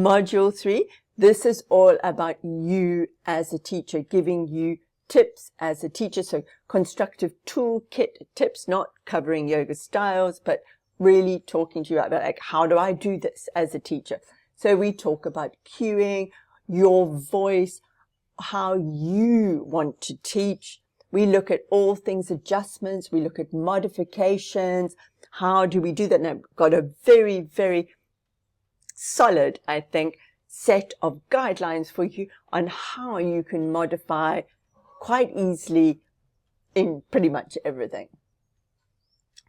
Module 3, this is all about you as a teacher, giving you tips as a teacher. So constructive toolkit tips, not covering yoga styles, but really talking to you about like, how do I do this as a teacher? So we talk about cueing, your voice, how you want to teach. We look at all things adjustments. We look at modifications. How do we do that? And I've got a very, very solid, I think, set of guidelines for you on how you can modify quite easily in pretty much everything.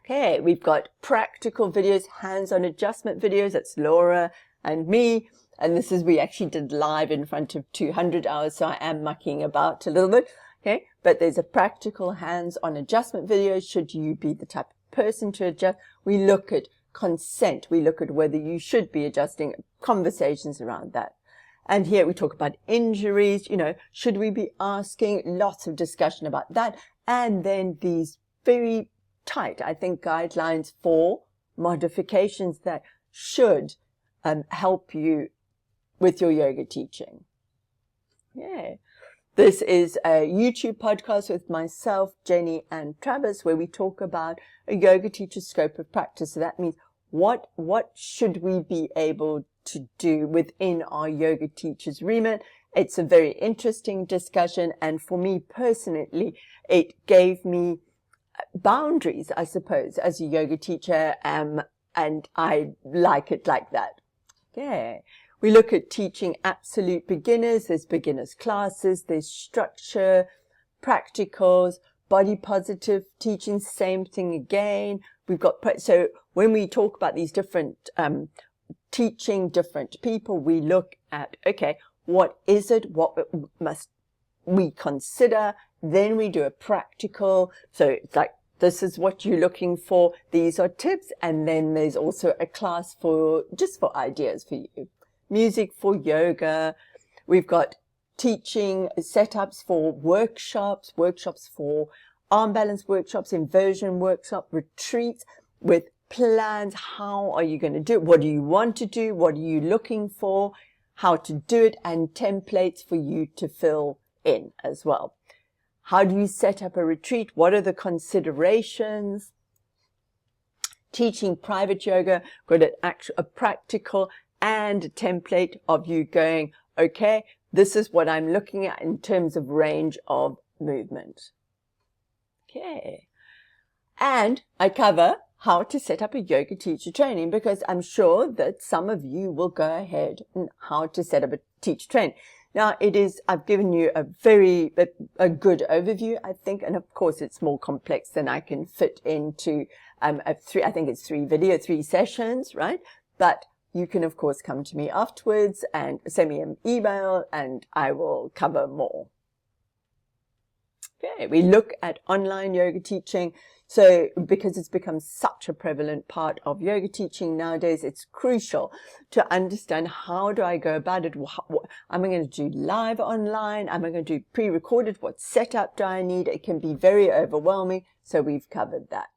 Okay, we've got practical videos, hands-on adjustment videos. That's Laura and me. And this is, we actually did live in front of 200 hours, so I am mucking about a little bit. Okay, but there's a practical hands-on adjustment video should you be the type of person to adjust. We look at consent. We look at whether you should be adjusting, conversations around that. And here we talk about injuries, you know, should we be asking? Lots of discussion about that. And then these very tight, I think, guidelines for modifications that should help you with your yoga teaching. Yeah. This is a YouTube podcast with myself, Jenny, and Travis, where we talk about a yoga teacher's scope of practice. So that means what should we be able to do within our yoga teacher's remit? It's a very interesting discussion. And for me personally, it gave me boundaries, I suppose, as a yoga teacher. And I like it like that. Yeah. We look at teaching absolute beginners. There's beginners classes, there's structure, practicals, body positive teaching, same thing again. We've got, so when we talk about these different, teaching different people, we look at, okay, what is it? What must we consider? Then we do a practical. So it's like, this is what you're looking for. These are tips. And then there's also a class for, just for ideas for you. Music for yoga. We've got teaching setups for workshops, workshops for arm balance workshops, inversion workshop, retreats with plans. How are you going to do it? What do you want to do? What are you looking for? How to do it, and templates for you to fill in as well. How do you set up a retreat? What are the considerations? Teaching private yoga, got a practical and a template of you going, okay, this is what I'm looking at in terms of range of movement. Okay. And I cover how to set up a yoga teacher training, because I'm sure that some of you will go ahead and how to set up a teacher training. Now I've given you a good overview, I think, and of course it's more complex than I can fit into, I think it's 3 sessions, right? But you can, of course, come to me afterwards and send me an email and I will cover more. Okay, we look at online yoga teaching. So because it's become such a prevalent part of yoga teaching nowadays, it's crucial to understand, how do I go about it? Am I going to do live online? Am I going to do pre-recorded? What setup do I need? It can be very overwhelming. So we've covered that.